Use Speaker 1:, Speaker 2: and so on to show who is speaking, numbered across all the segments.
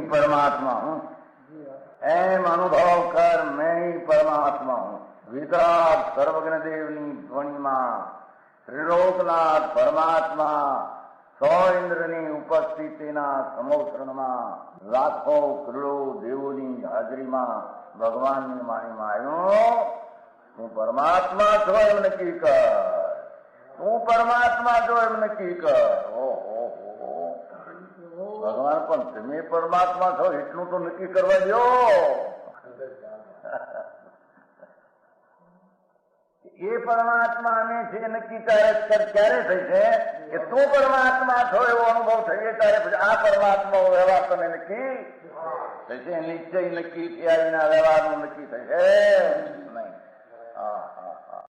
Speaker 1: परमात्मा हूँ, एम अनुभव कर मैं ही परमात्मा हूँ। वितराग सर्वज्ञ देवनी ध्वनि में त्रिलोकनाथ परमात्मा सौ इंद्रनी उपस्थितिना समोत्रणમાં લાખો કરોડો દેવોની હાજરીમાં ભગવાનની વાણીમાં આવ્યો, તું પરમાત્મા છો એમ નક્કી કર, તું પરમાત્મા છો એમ નક્કી કર. ઓહો, ભગવાન પણ તમે પરમાત્મા છો એટલું તો નક્કી કરવા દો. એ પરમાત્માને છે નક્કી ક્યારે થઈ છે કે તું પરમાત્મા છો એવો અનુભવ થઈએ ત્યારે પછી આ પરમાત્મા વ્યવહાર તમે નક્કી થશે. નિશ્ચય નક્કી થયા વિના વ્યવહારનું નક્કી થશે નહીં. હા હા હા.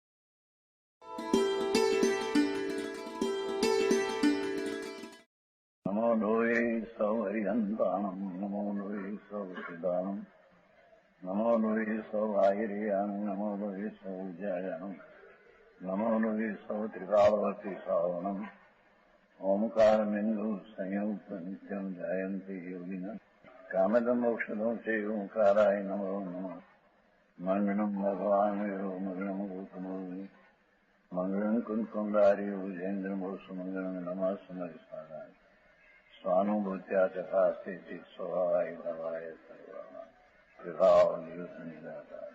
Speaker 1: નમો લોહે સૌ હરિહંતાણમ, નમો લોહે સૌ સિદ્ધાણમ, નમો લોહે સૌ આહિર્યાણમ, નમો લોહે સૌ જયાણમ, નમો લોહે સૌ ત્રિકાળવતી શ્રાવણમ. ઓમકાર બિંદુ સંયુક્ત નિત્યમ જયંતિ યોગિન કામદમ ઔષધો છે ઓંકારાય નમો નમઃ. મંગળમ ભગવાન મંગળમ ગૌતમોર્મિ મંગળમ કુંકુંડાર્ય ભુજેન્દ્રમોષ મંગળમ નમઃ સમરિસાદાય સ્વાનુભૂત્યા ચકાસ્તે ચિત સ્વભાવાય ભવાય સર્વમાં વિભાવ નિયુત નિરાકાર.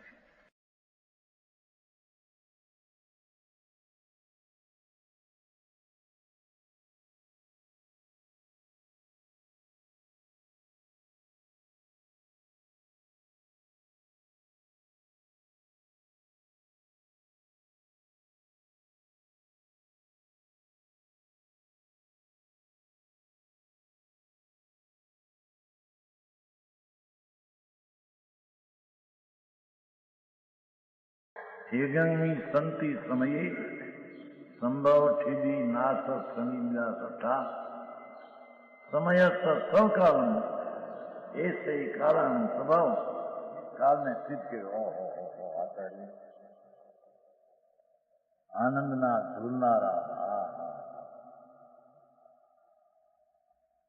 Speaker 1: હેગંગી સંતિ સમયે સંભવ ઠીદી નાશ સનિંદા સઠા સમયસ્થ સૌકાલમ એસે કાળાનો સ્વભાવ કાળને સ્થિત કર્યો. આચાર્ય આનંદના ઝૂલનારા,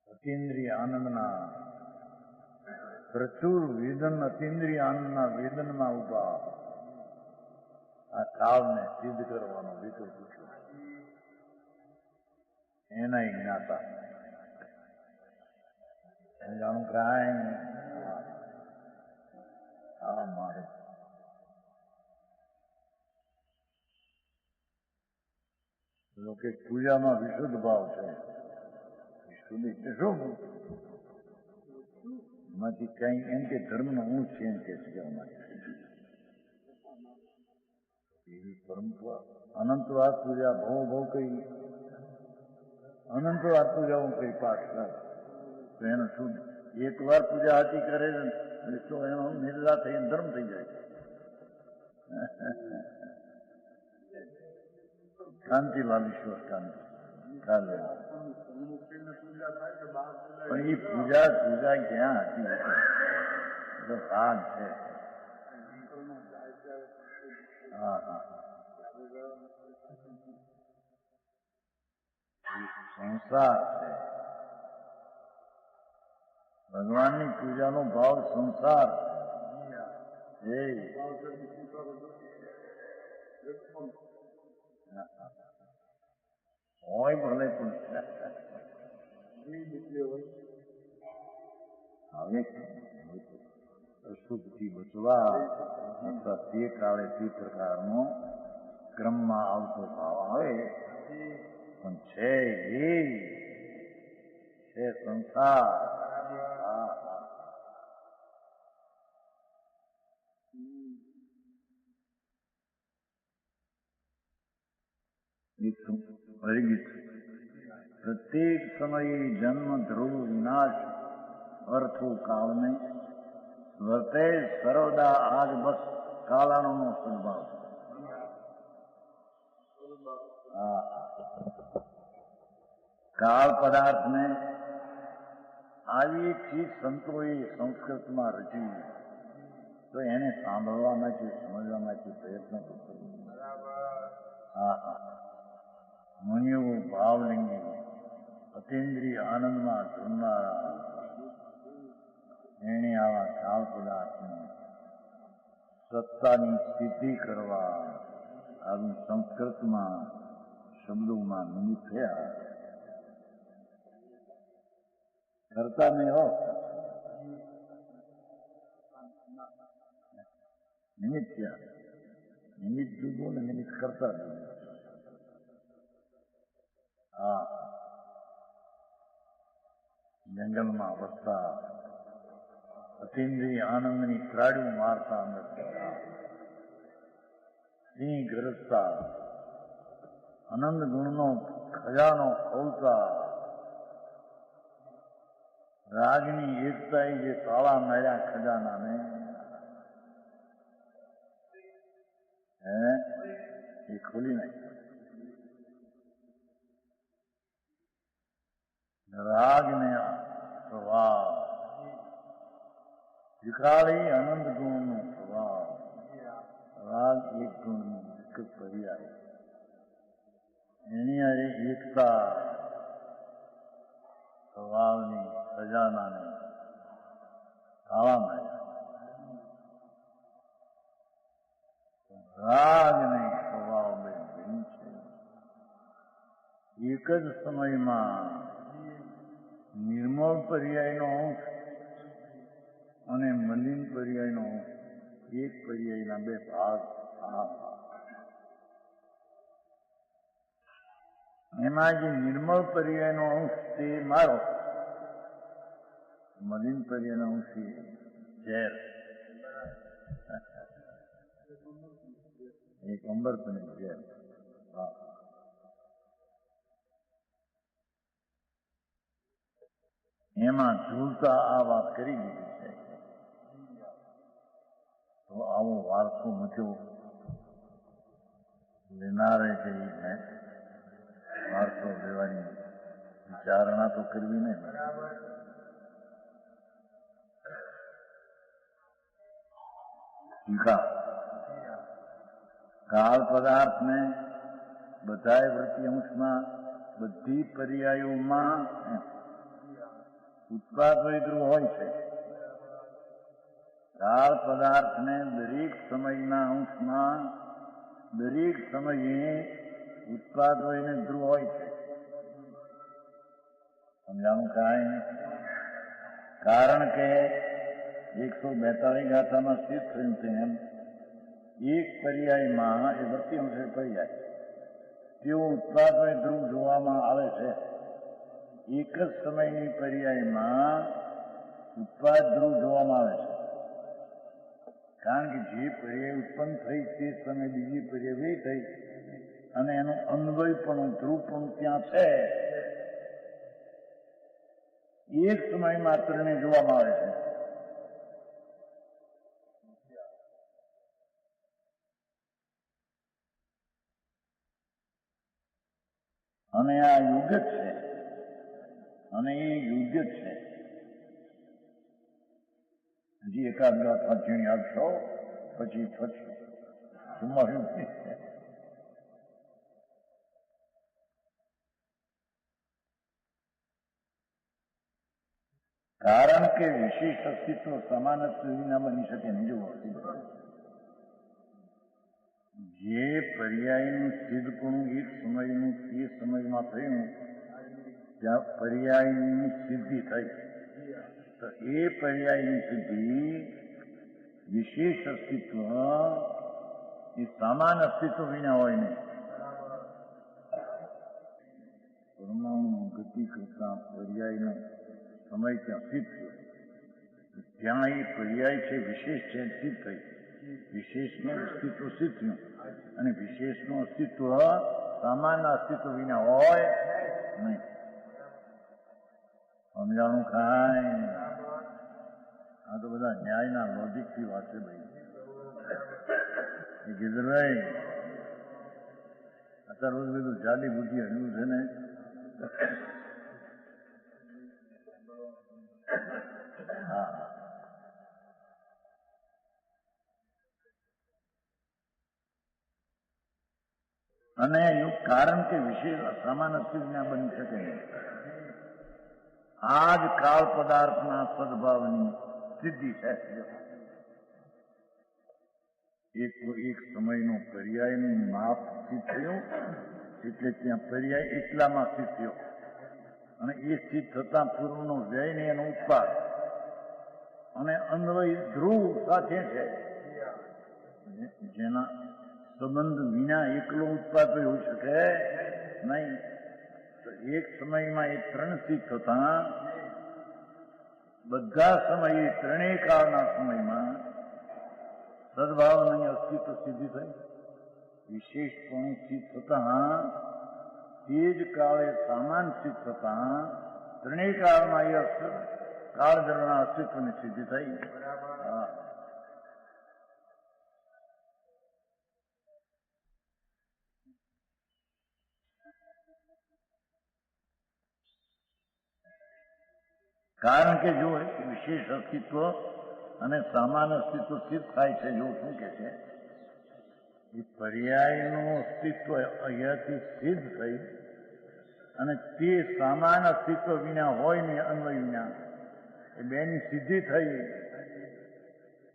Speaker 1: અતિન્દ્રિય આનંદના પ્રચુર વેદન, અતિન્દ્રિય આનંદના વેદનમાં ઉભા આ કાળને સિદ્ધ કરવાનો વિકલ્પ છે. એના જ્ઞાતા જાણું કાંઈ આ મારે લોકો પૂજામાં વિશુદ્ધ ભાવ છે. વિશુદ્ધ એટલે શું? એમાંથી કઈ એમ કે ધર્મનો હું છે એમ કે છે એવી પરંપરા. અનંતવાર પૂજા બહુ કઈ અનંતવાર પૂજા હું કઈ પાઠ કરે તો એનો શું? એક વાર પૂજા હાથી કરે તો એનો નિર્લા થઈ ધર્મ થઈ જાય. શાંતિલાલ ઈશ્વર શાંતિ કાલે પણ એ પૂજા ક્યાં હતી? રાગ છે. હા હા. સંસાર છે. ભગવાનની પૂજાનો ભાવ સંસાર છે. હોય ભલે પણ હવે અશુભથી બચવા અથવા તે કાળે તે પ્રકારનો ક્રમમાં આવતો ભાવ આવે પણ છે એ છે સંસાર. प्रत्येक समय जन्म ध्रुव विनाश अर्थो काल में वर्ते सर्वदा आज बस कालानो नो सद्भाव. काल पदार्थ ने આવી એક ચીજ સંતોએ સંસ્કૃતમાં રચી
Speaker 2: તો એને સાંભળવામાંથી સમજવામાંથી પ્રયત્ન કરતો. હા હા, મુનિઓ ભાવલિંગી અતિન્દ્રિય આનંદમાં ઝૂલનારા એને આવા કાળ પદાર્થની સત્તાની સ્થિતિ કરવા આવી સંસ્કૃતમાં શબ્દોમાં નિમિત્ત થયા. કરતા નહીં હો, નિમિત્ત થયા. નિમિત્ત જુદું ને નિમિત્ત કરતા જુદું. હા, જંગલમાં વસતા અતિન્દ્રિય આનંદની ત્રાડ્યું મારતા અંદર સિંહ ગરજતા આનંદ ગુણનો ખજાનો ખોલતા રાગની એકતાએ જે તાળા માર્યા ખજાનાને એ ખોલી નાખ્યા. રાગને સ્વભાવ વિકાળી આનંદ ગુણનો સ્વભાવ. રાગ એક ગુણનું એક જ પર્યાય. એની અરે એકતા સ્વભાવની ખજાનાને તાળા માર્યા. રાગ ને સ્વભાવ બે ભિન્ન છે. એક જ સમયમાં નિર્મળ પર્યાયનો અંશ અને મલિન પર્યાયનો એક પર્યાયના બે ભાગ. એમાં જે નિર્મળ પર્યાયનો અંશ તે મારો, મલિન પર્યાયનો અંશ ઝેર, એક અંબરપણી ઝેર. હા, એમાં ઝૂલતા આ વાત કરી દીધી છે. તો આવો વારસો મૂક્યો લેનારે જઈને વારસો લેવાની વિચારણા તો કરવી નહીં. ટીકા કાળ પદાર્થને બધાય વૃત્તિ અંશમાં બધી પર્યાયોમાં ઉત્પાદ વૈદ્રુ હોય છે. કાળ પદાર્થને દરેક સમયના અંશમાં દરેક સમયે ઉત્પાદ વયને ધ્રુવ હોય છે. સમજાણું કાંઈ? કારણ કે 142 ગાથામાં સ્થિત થયું તેમ એક પર્યાયમાં એ વૃત્તિ અંશે પર્યાય તેઓ ઉત્પાદ વય ધ્રુવ જોવામાં આવે છે. એક જ સમયની પર્યાયમાં ઉત્પાદ ધ્રુવ જોવામાં આવે છે. કારણ કે જે પર્યાય ઉત્પન્ન થઈ તે સમયે બીજી પર્યાય વે થઈ અને એનું અન્વય પણ ધ્રુવ પણ ત્યાં છે. એક સમય માત્રને જોવામાં આવે છે. અને આ યુગ જ છે અને એ યુગ જ છે. હજી એકાદ ગાથા ઝીણી આપશો પછી થશે સુમાયું. કારણ કે વિશેષ અસ્તિત્વ સમાન વિના બની શકે નહીં. જુઓ, જે પર્યાયનું સિદ્ધપણું એક સમયનું એ સમયમાં થયું ત્યાં પર્યાયની સિદ્ધિ થઈ, તો એ પર્યાયની સિદ્ધિ વિશેષ અસ્તિત્વ એ સમાન અસ્તિત્વ વિના હોય નહીં. પરમાણુ ગતિ કરતા પર્યાયનો સમય ત્યાં સિદ્ધ થયો, ત્યાં એ પર્યાય છે વિશેષ છે સિદ્ધ થઈ. વિશેષનું અસ્તિત્વ સિદ્ધ થયું અને વિશેષનું અસ્તિત્વ સામાન્ય અસ્તિત્વ વિના હોય નહીં. સમજાણું કાંઈ? આ તો બધા ન્યાયના લોજિકથી વાત છે ભાઈ. એ ગીધરભાઈ અત્યારે રોજ બધું જાડી બુદ્ધિ હજુ છે ને. હા, અને એનું કારણ કે વિશેષ સમાન અસ્તિત્વ વિના બની શકે નહીં. આ જ કાળ પદાર્થના સદભાવની સિદ્ધિ છે. એક સમયનો પર્યાયનું માપ સ્થિત થયું એટલે ત્યાં પર્યાય એટલામાં સ્થિત થયો અને એ સ્થિત થતા પૂર્વનો વ્યય ને એનો ઉત્પાદ અને અન્વય ધ્રુવ સાથે છે, જેના સંબંધ વિના એકલો ઉત્પાદ હોઈ શકે નહીં. તો એક સમયમાં એ ત્રણ સ્થિત થતા બધા સમયે ત્રણેય કાળના સમયમાં સદભાવની અસ્તિત્વ સિદ્ધિ થઈ. વિશેષપણું સ્થિત થતા તે જ કાળે સામાન સ્થિત થતા ત્રણેય કાળમાં એ કાળજળના અસ્તિત્વની સિદ્ધિ થઈ. કારણ કે જો વિશેષ અસ્તિત્વ અને સામાન અસ્તિત્વ સિદ્ધ થાય છે, જો શું કે છે એ પર્યાયનું અસ્તિત્વ અહીંયાથી સિદ્ધ થઈ અને તે સમાન અસ્તિત્વ વિના હોય ને અન્વય વિના એ બેની સિદ્ધિ થઈ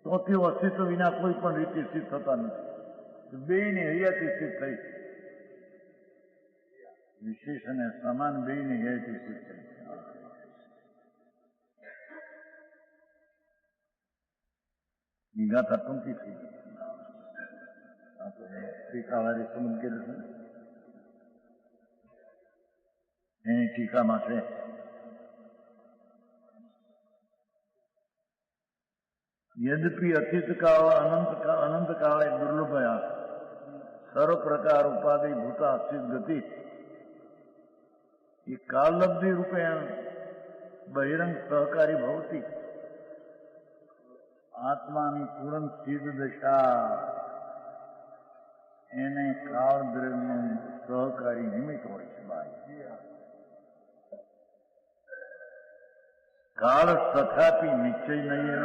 Speaker 2: તો તે અસ્તિત્વ વિના કોઈ પણ રીતે સિદ્ધ થતા નથી. બેયની હૈયાથી સિદ્ધ થઈ, વિશેષ અને સમાન બેયની હૈયાથી સિદ્ધ થઈ. ગાથા ટૂંકી થઈ ટીકાવાળી સમજ કરે છે એની ટીકામાં છે યદ્યપિ અતીત કાળ અનંત કાળે દુર્લભયા સર્વ પ્રકાર ઉપાધિ ભૂતા અસ્થિત ગતિ એ કાલલબ્ધિ રૂપેણ બહિરંગ સહકારી ભવતી આત્માની પૂર્ણ સિદ્ધ દશા એને કાળ દ્રવ્યનું સહકારી નિમિત્ત હોય છે. કાળ તથાપી નિશ્ચય નહીં,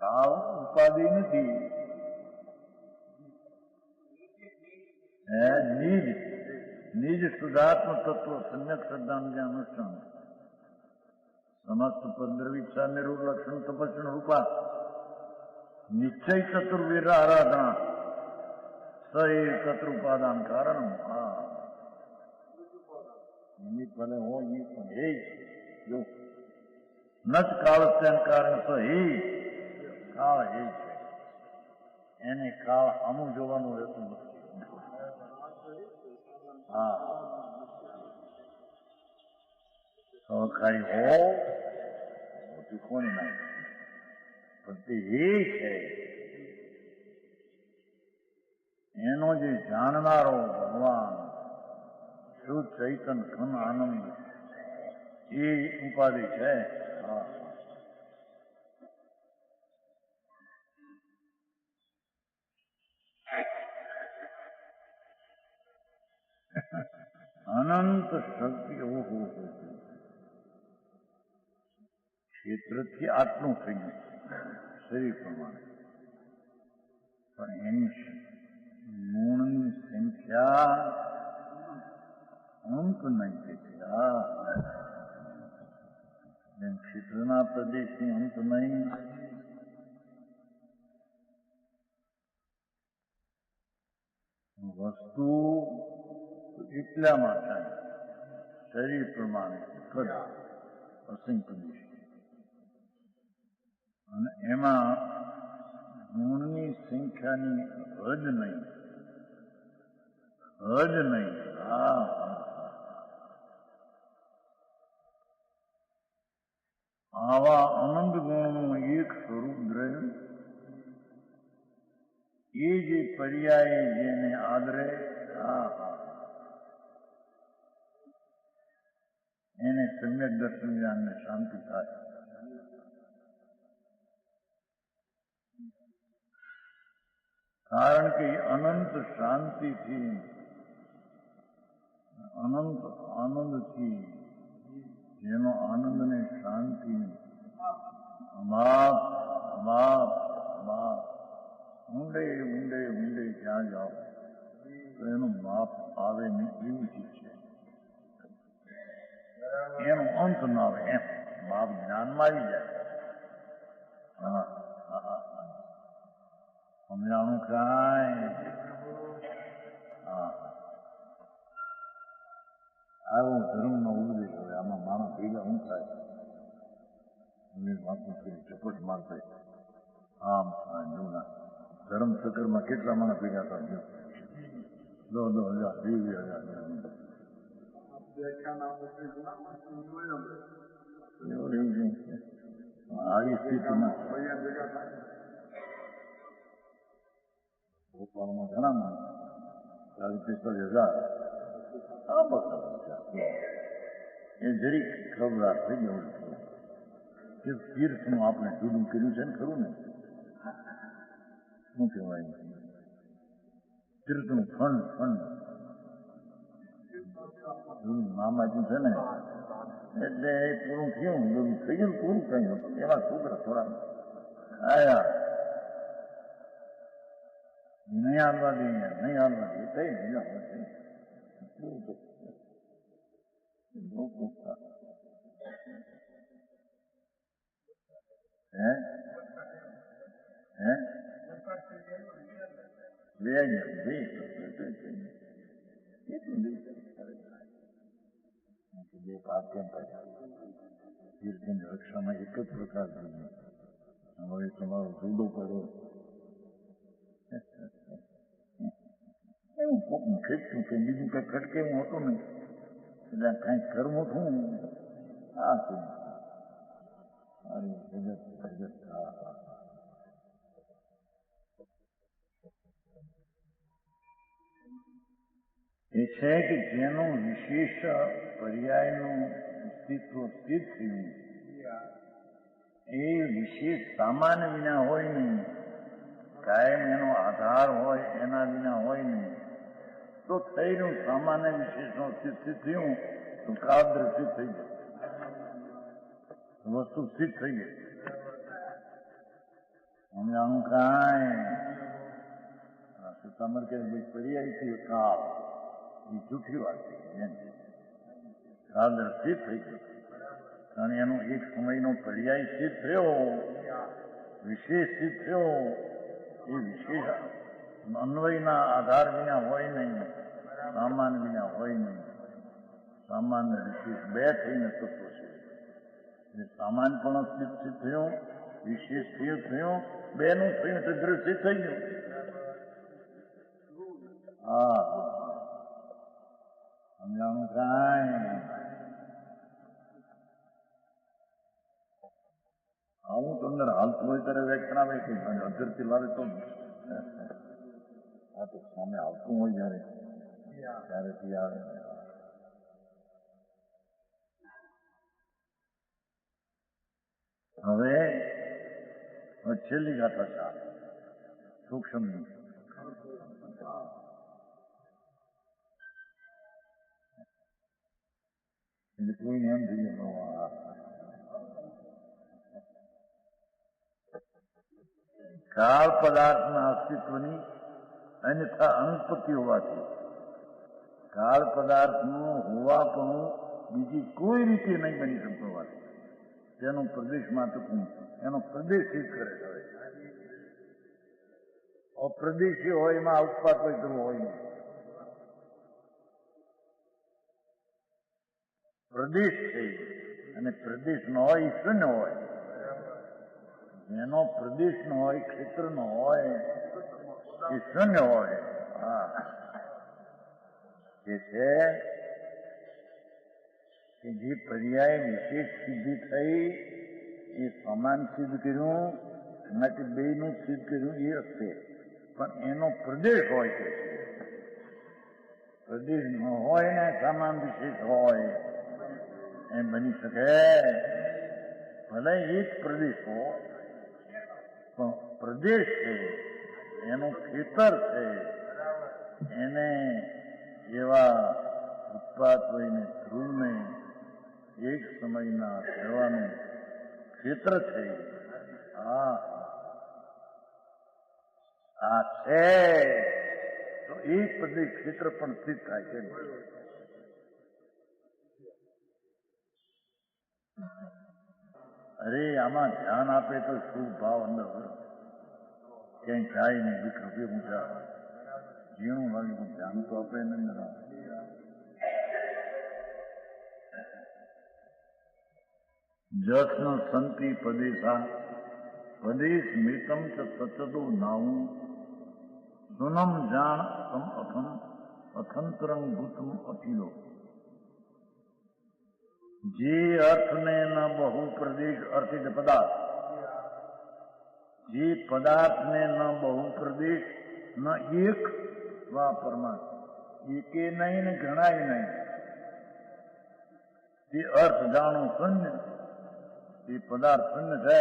Speaker 2: કાળ ઉપાધિ નથી, નિજ શુદ્ધાત્મ તત્વ સમ્યક શ્રદ્ધાનું અનુષ્ઠાન સમસ્ત પંદરવિચ્છા નિરૂપ લક્ષણ તપસ્ણ રૂપા નિશ્ચય ચતુર્વીર આરાધના સ એ ચતુર્પાદાન કારણ નિમિત્ત ભલે હોય એ પણ એ જો ન જ કાળસ્યાન કારણ સ એ કાળ એ છે, એને કાળ આમું જોવાનું રહેતું નથી. સહકારી હો મોટું કોને નાખે પણ તે એ છે એનો જે જાણનારો ભગવાન શુદ્ધ ચૈતન ઘન આનંદ એ ઉપાધિ છે. અનંત શક્તિ ઓહો ક્ષેત્રથી આટલું થઈ ગયું શરીર પ્રમાણે, પણ એની ગુણની સંખ્યા અંત નહીં તેથી જેમ ક્ષેત્રના પ્રદેશની અંત નહીં વસ્તુ એટલામાં થાય શરીર પ્રમાણે કદ અસંખ્ય અને એમાં ગુણની સંખ્યાની હદ નહીં. આવા અનંત ગુણનું એક સ્વરૂપ દ્રવ્ય એ જે પર્યાય જેને આદરે એને સમ્યક દર્શન જ્ઞાનને શાંતિ થાય. કારણ કે અનંત શાંતિથી અનંત આનંદથી જેનો આનંદ ને શાંતિ ઊંડે ઊંડે ઊંડે બાપ આવે નહીં એવી ચીજ છે, એનો અંત ન આવે એમ બાપ જ્ઞાનમાં આવી જાય. સમજાણું કાંઈ? આવો ધર્મનો ઉપદેશ હોય, આમાં માણસ ભેગા શું થાય? વાતું કરી ચપટ મારતા આમ થાય જૂના ધર્મ ચક્કરમાં કેટલા માણસ ભેગા થાય? 10,000 20,000 આવી સ્થિતિમાં ભોપાલમાં ઘણા માણસ 40-45,000 એ જરીક ખબરદાર થઈ ગયું કે તીર્થનું આપણે જુદું કર્યું છે ને ખરું ને શું કહેવાય તીર્થનું ફંડ નામ આપ્યું છે ને એટલે એ પૂરું થયું બધું થઈ ગયું પૂરું થયું એમાં છોકરા થોડા આયા નહીં હાલવા દઈએ નહીં હાલવા દઈએ કઈ નહીં હાલવા દઈએ રક્ષામાં એક જ પ્રકાર હવે તમારો જુદો પડ્યો એવું કોકનું ખેંચતું કે બીજું કઈ ખટકે એવું હતું નહીં એટલે કાંઈ કરવું શું આ શું જગત એ છે કે જેનું વિશેષ પર્યાયનું અસ્તિત્વ સ્થિત થયું એ વિશેષ સામાન્ય વિના હોય નહીં, કાયમ એનો આધાર હોય એના વિના હોય નહીં, તો થઈને સામાન્ય વિશેષનું સ્થિત થયું તો કાદ્ર સ્થિત થઈ ગયું, વસ્તુ સ્થિત થઈ ગઈ. અમે આનું કાંઈ તમારે કે પર્યાય થયું કાળ એ જૂઠી વાત છે, કાદ્ર સ્થિત થઈ ગઈ કારણ એનો એક સમયનો પર્યાય સ્થિત થયો, વિશેષ સ્થિત થયો, એ વિશેષ અન્વયના આધાર વિના હોય નહીં, સામાન્ય વિના હોય નહીં. સામાન્ય વિશેષ બે થઈને તત્વ છે, એટલે સામાન્ય પણ સ્થિત થયો, વિશેષ સ્થિત થયો, બેનું થયું તો દ્રષ્ટિ થઈ ગયું. હા સમજાણું કાંઈ? આવું તો અંદર હાલતું હોય ત્યારે વ્યાખ્યાન આવે કે અંદરથી લાવે તો આ તો સામે આવતું હોય જયારે ત્યારેથી આવે. હવે છેલ્લી ગાથા છે સૂક્ષ્મની. એટલે કોઈને એમ થઈ ગયું કાળ પદાર્થના અસ્તિત્વની અન્યથા અનુત્પત્તિ હોવાથી કાળ પદાર્થનું હોવાપણું બીજી કોઈ રીતે નહીં બની શકતું હોવાથી તેનું પ્રદેશમાં ટૂંકું એનો પ્રદેશ સિદ્ધ કરે છે. અપ્રદેશી હોય એમાં ઉત્પાદ કોઈ કરવું હોય નહીં. પ્રદેશ છે અને પ્રદેશ ન હોય શૂન્ય હોય, જેનો પ્રદેશ ન હોય ક્ષેત્ર ન હોય એ શૂન્ય હોય. હા એ છે કે જે પર્યાય વિશેષ સિદ્ધિ થઈ એ સમાન સિદ્ધ કર્યું, એનાથી બેનું સિદ્ધ કર્યું એ હશે, પણ એનો પ્રદેશ હોય છે. પ્રદેશ ન હોય ને સમાન વિશેષ હોય એમ બની શકે. ભલે એક પ્રદેશ હોય પણ પ્રદેશ છે એનું ખેતર છે, એને એવા ઉત્પાદ હોઈને ધ્રુવને એક સમયના કહેવાનું ક્ષેત્ર છે. આ છે તો એ પ્રદેશ ક્ષેત્ર પણ સ્થિત થાય છે. અરે આમાં ધ્યાન આપે તો શું ભાવ અંદર ક્યાંય જાય નહીં. 20 રૂપિયા ઊંચા ઝીણું લાગે પણ ધ્યાન તો આપે ને અંદર. જસ્ન સંતિ પદેશા પદેશ મિતમ ચ સચદો નાવું સુનમ જાણ તમ અથમ અથંતરંગ ભૂતમ અખિલો. જે અર્થને ન બહુ પ્રદેશ અર્થિત પદાર્થ, જે પદાર્થને ન બહુ પ્રદેશ ન એક વા પરમાત્મા, એકે નહીં ને ઘણાય નહીં. તે અર્થ જાણો શૂન્ય, તે પદાર્થ શૂન્ય છે.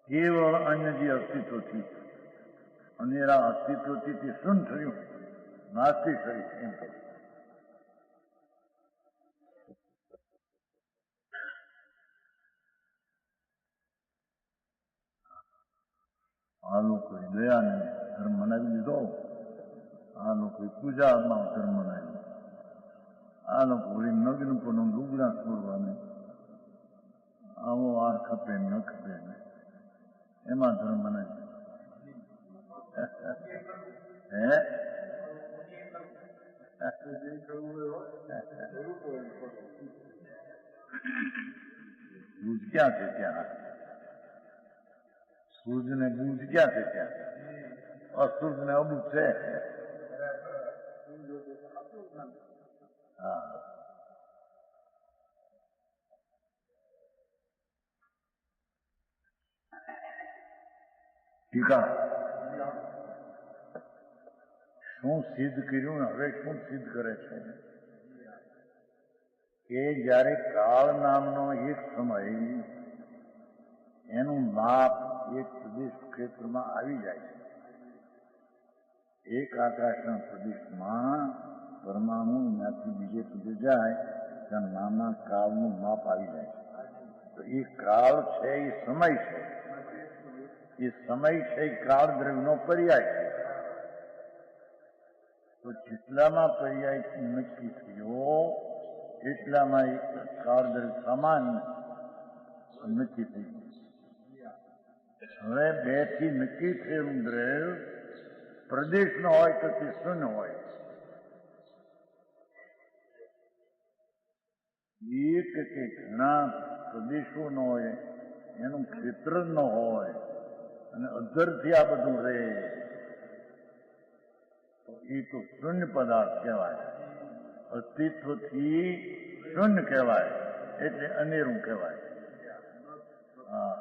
Speaker 2: કેવળ અન્ય જે અસ્તિત્વથી અનેરા અસ્તિત્વથી તે શૂન્ય થયું, નાસ્તિક થયું એમ કહ્યું. આ લોકોએ દયાને ધર્મ બનાવી દીધો, આ લોકોએ પૂજામાં ધર્મ બનાવ્યો, આ લોકો વળી નગ્ન પણ લુગડા છોડવાને આવો આર ખપે ન ખપે ને એમાં ધર્મ બનાવી હે બુજ ક્યાં છે ત્યાં? સૂર્જ ને બુજ ક્યાં છે ત્યાં? અસૂર્જ ને અબુજ છે. હા, ટીકા શું સિદ્ધ કર્યું ને હવે શું સિદ્ધ કરે છે કે જયારે કાળ નામનો એક સમય એનું માપ એક પ્રદેશ ક્ષેત્રમાં આવી જાય છે. એક આકાશના પ્રદેશમાં પરમાણુ ત્યાંથી બીજે સુધી જાય ત્યાં નાના કાળનું માપ આવી જાય છે. તો એ કાળ છે, એ સમય છે, એ સમય છે એ કાળ દ્રવ્યનો પર્યાય છે. તો જેટલામાં પર્યાય નક્કી થયો એટલામાં એક કાળ દ્રવ્ય સમાન નક્કી થઈ ગયું. હવે 2 થી નક્કી થયેલું દ્રવ્ય પ્રદેશ ન હોય તો તે શૂન્ય હોય. એક કે ઘણા પ્રદેશો ન હોય, એનું ક્ષેત્ર ન હોય અને અધરથી આ બધું રહે તો એ તો શૂન્ય પદાર્થ કહેવાય. અસ્તિત્વથી શૂન્ય કહેવાય એટલે અનેરું કહેવાય. હા,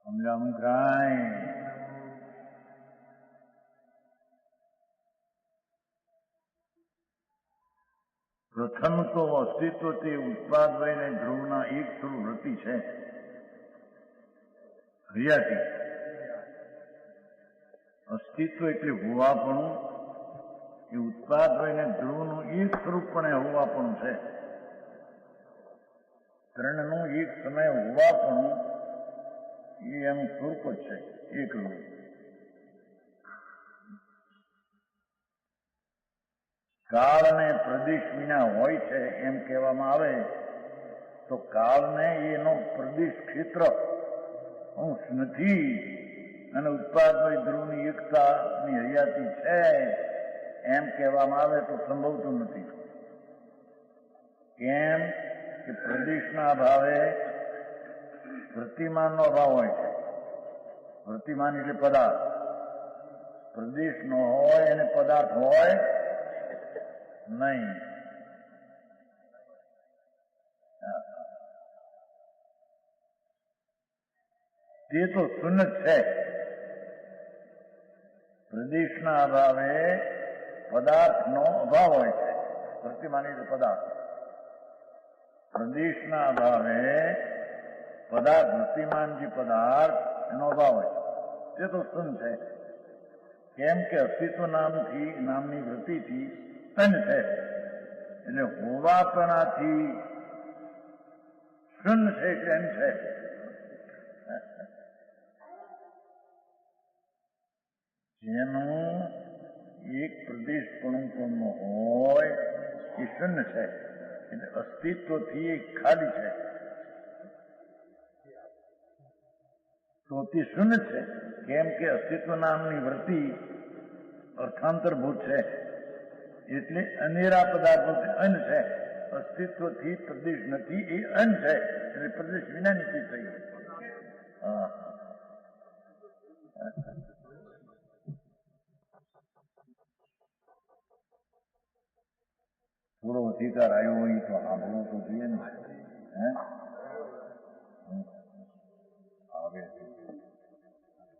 Speaker 2: સમજાણું કાંઈ? પ્રથમ તો અસ્તિત્વથી ઉત્પાદ વયને ધ્રુવના એક સ્વરૂપ વૃત્તિ છે હરિયાતી. અસ્તિત્વ એટલે હોવાપણું, એ ઉત્પાદ વયને ધ્રુવનું એક સ્વરૂપ પણ હોવાપણું છે. ત્રણનું એક સમય હોવાપણું એ એનું સ્વરૂપ જ છે એકલું. કાળ અને પ્રદેશ વિના હોય છે એમ કહેવામાં આવે તો કાળને એનો પ્રદેશ ક્ષેત્ર અંશ નથી અને ઉત્પાદભાઈ ધ્રુવની એકતાની હરિયાતી છે એમ કહેવામાં આવે તો સંભવતું નથી. કેમ કે પ્રદેશના અભાવે પ્રતિમાનનો અભાવ હોય છે. પ્રતિમાન એટલે પદાર્થ. પ્રદેશ નો હોય અને પદાર્થ હોય નહીં. તે તો શૂન્ય છે. પ્રદેશના અભાવે પદાર્થનો અભાવ હોય છે. પ્રતિમાની એટલે પદાર્થ. પ્રદેશના અભાવે પદાર્થ પ્રતિમાન જે પદાર્થ એનો અભાવ હોય તે તો શૂન્ય છે. કેમ કે અસ્તિત્વ નામની વૃત્તિથી શૂન્ય છે એટલે હોવાપણાથી શૂન્ય છે કેમ છે? જેનું એક પ્રદેશ પણ હોય એ શૂન્ય છે, એટલે અસ્તિત્વથી એ ખાલી છે, તો તે શૂન્ય છે. કેમ કે અસ્તિત્વ નામની વૃત્તિ અર્થાંતરભૂત છે, એટલે અનેરા પદાર્થો અન્ન છે. અસ્તિત્વથી પ્રદેશ નથી, એ અન્ન છે, એટલે પ્રદેશ વિનાની ચીજ થઈ ગઈ. હા, થોડો અધિકાર આવ્યો હોય તો સાંભળવું તો જોઈએ ને. આવે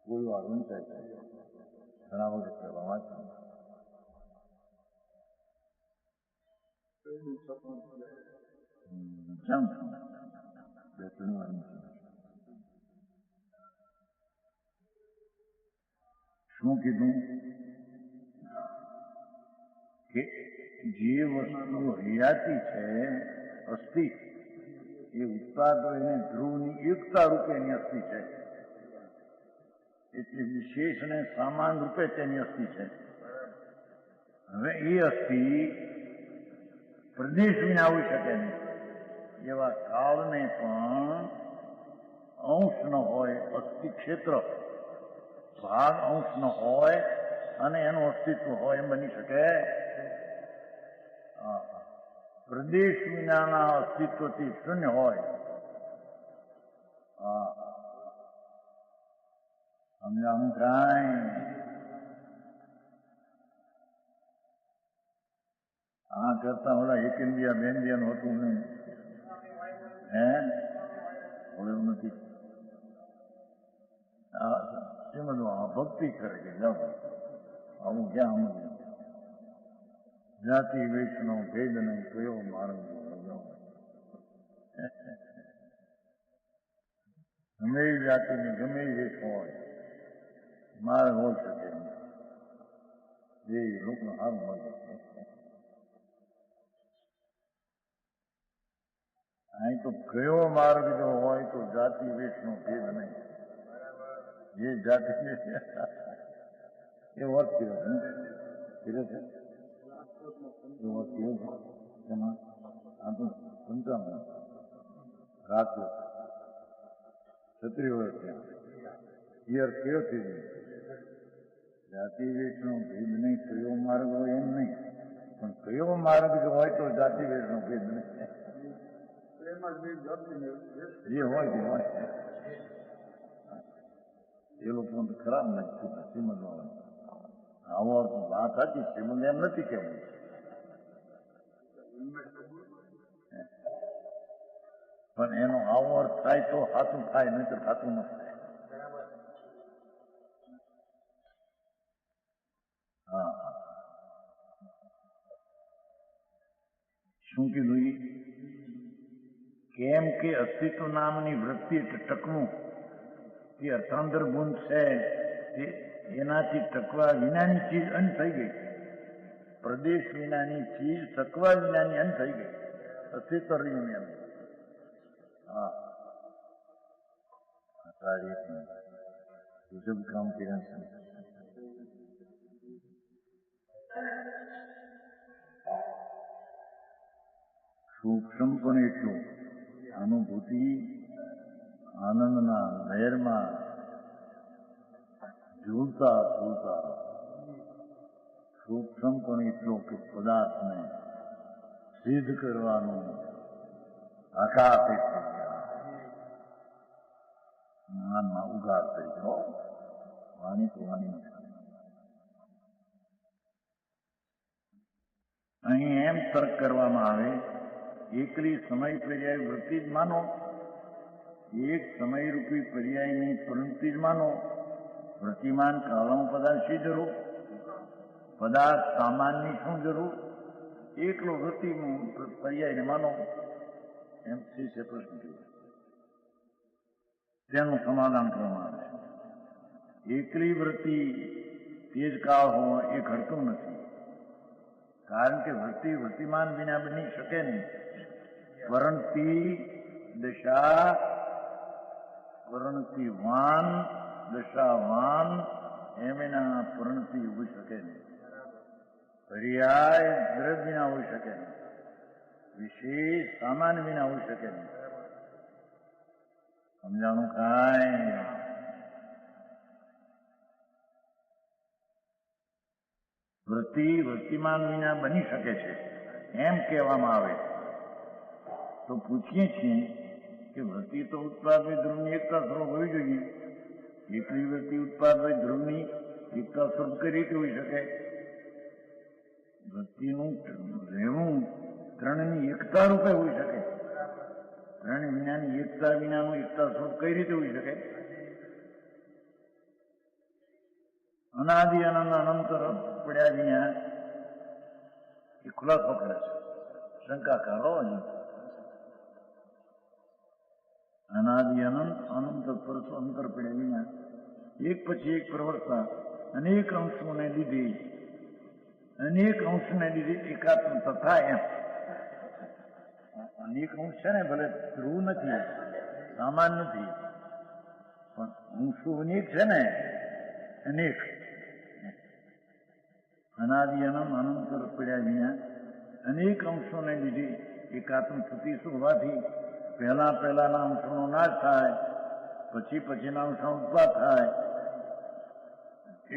Speaker 2: કોઈ વાર વંચાય છે, ઘણા વખત કરવા વાંચ્યું. શું કીધું કે જે વસ્તુ હયાતી છે, અસ્થિ, એ ઉત્પાદો એને ધ્રુવની એકતા રૂપે એની અસ્થિ છે, એટલે વિશેષ અને સામાન રૂપે તેની અસ્થિ છે. હવે એ અસ્થિ પ્રદેશ વિના હોઈ શકે નહીં. એવા કાળને પણ અંશ ન હોય, અસ્થિ ક્ષેત્ર ભાગ અંશ ન હોય અને એનું અસ્તિત્વ હોય એમ બની શકે. પ્રદેશ વિનાના અસ્તિત્વથી શૂન્ય હોય. સમજાણું કાંઈ? આ કરતા ઓલા એક ઇન્ડિયા બેન્ડિયાનું હતું નહીં. એવું નથી. ભક્તિ કરે કે જાઓ આવું ક્યાં સમજ. જાતિ વૈષ્ણવ ભેદ નહીં કયો માર્ગ ગમે એ જાતિની ગમે એ વેશ હોય, માર્ગ હોઈ શકે એ લોકો સારું મળે. અહીં તો કયો માર્ગ જો હોય તો જાતિ વેશનો ભેદ નહીં. જે જાતિ એ વર્ત કર્યો છે ને, કર્યો છે એ વર્ત કર્યો છે એમાં. આ તો 55 રાતો 36 વર્ષ ત્યાં યર કયો થઈ ગયો. જાતિ વેશનો ભેદ નહીં, કયો માર્ગ હોય એમ નહીં, પણ કયો માર્ગ જો હોય તો જાતિ વેશનો ભેદ નહીં. જે હોય તે હોય. એ લોકો ખરાબ નથી શ્રીમદ. આવો વાત હતી શ્રીમદ એમ નથી કેવું. પણ એનો આવો અર્થ થાય તો સાચું થાય, નહીં તો સાચું ન થાય. હા, શું કીધું? કેમ કે અસ્તિત્વ નામની વૃત્તિ એટલે ટકવું એ અર્થાંતરભૂત છે, એનાથી ટકવા વિનાની ચીજ અંત થઈ ગઈ. પ્રદેશ વિનાની ચીજ ટકવા વિનાની અંત થઈ ગઈ. અસ્તિત્વ રહ્યું એમ. હા, બીજું કામ કર્યા છે. સૂક્ષ્મ પણ એટલું અનુભૂતિ આનંદના લહેરમાં ઝૂલતા ઝૂલતા સૂક્ષ્મ પણ એટલો કે પદાર્થને સિદ્ધ કરવાનું આકાપિત થઈ ગયા. જ્ઞાનમાં ઉગાર થઈ ગયો. વાણી તો વાણી નથી. અહીં એમ તર્ક કરવામાં આવે, એકલી સમય પર્યાય વૃત્તિ જ માનો, એક સમયરૂપી પર્યાયની પ્રવૃત્તિ જ માનો. વૃત્તિમાન કાળમ પદાર્થ શી જરૂર, પદાર્થ સામાનની શું જરૂર, એકલો વૃત્તિ પર્યાયને માનો. એમ શિષ્ય પ્રશ્ન કર્યો. તેનું સમાધાન કરવામાં આવે છે. એકલી વૃત્તિ તે જ કાળ હોય એ ઘડતું નથી, કારણ કે વૃત્તિ વૃત્તિમાન વિના બની શકે નહીં. પરણતી દશા, પરણતી વાન, દશાવાન એમ એના પરિણતિ હોઈ શકે નહીં. પર્યાય દ્રવ્ય વિના હોઈ શકે નહીં, વિશેષ સામાન વિના હોઈ શકે નહીં. સમજાણું કાંઈ? વૃત્તિ વૃત્તિમાન વિના બની શકે છે એમ કહેવામાં આવે તો પૂછીએ છીએ કે વૃત્તિ તો ઉત્પાદક ધ્રુવની એકતા સ્વરૂપ હોવી જોઈએ. એકલી વૃત્તિ ઉત્પાદક ધ્રુવની એકતા સ્વરૂપ કઈ રીતે હોઈ શકે? વૃત્તિનું રહેવું ત્રણની એકતા રૂપે હોઈ શકે. ત્રણ વિનાની એકતા વિનાનું એકતા સ્વરૂપ કઈ રીતે હોઈ શકે? અનાદિ અનંત અનંતર પડ્યા વિના એ ખુલાસો કરે છે. શંકા કાઢો નહીં. અનાદિ અનંત અનંત પરસો અંતર પડ્યા વિના એક પછી એક પ્રવર્તા અનેક અંશોને લીધે એકાત્મ તથા એમ. અનેક અંશ છે ને, ભલે ધ્રુવ નથી, સામાન નથી, પણ અંશો અનેક છે ને, અનેક. અનાદિ અનંત અનંતર પડ્યા વિના અનેક અંશોને લીધે એકાત્મ થતી હોવાથી પહેલાના અંશોનો નાશ થાય, પછીના અંશો ઉત્પાદ થાય.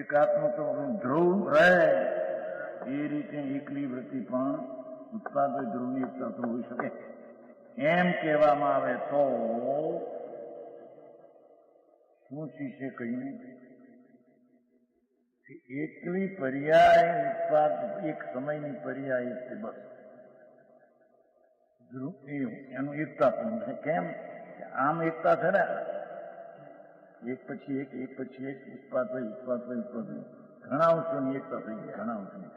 Speaker 2: એકાત્મ તો ધ્રુવ રહે એ રીતે એકલી વૃત્તિ પણ ઉત્પાદક ધ્રુવની એકતા તો હોઈ શકે એમ કહેવામાં આવે તો શું શીશે કહ્યું? એકલી પર્યાય ઉત્પાદ એક સમયની પર્યાય છે બસ. એનું એકતા પણ છે. કેમ? આમ એકતા છે ને, એક પછી એક ઉત્પાદ ઘણા અંશોની એકતા થઈ ગઈ. ઘણા અંશોની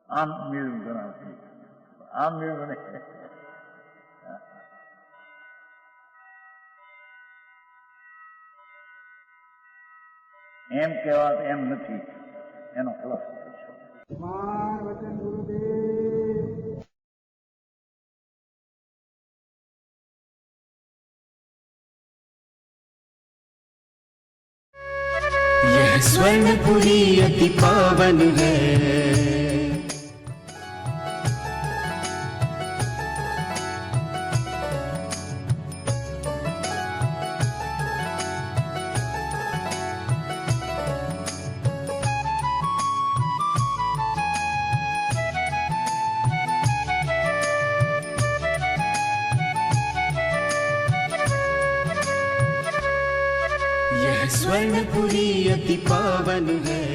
Speaker 2: આમ મેળવું, ઘણા અંશોની આમ મેળવું ને. એમ કહેવા એમ નથી, એનો ખુલાસો છે.
Speaker 3: વચન ગુરુદેવ.
Speaker 4: यह स्वर्णपुरी अति पावन है, यह स्वर्णपुरी अति पावन है।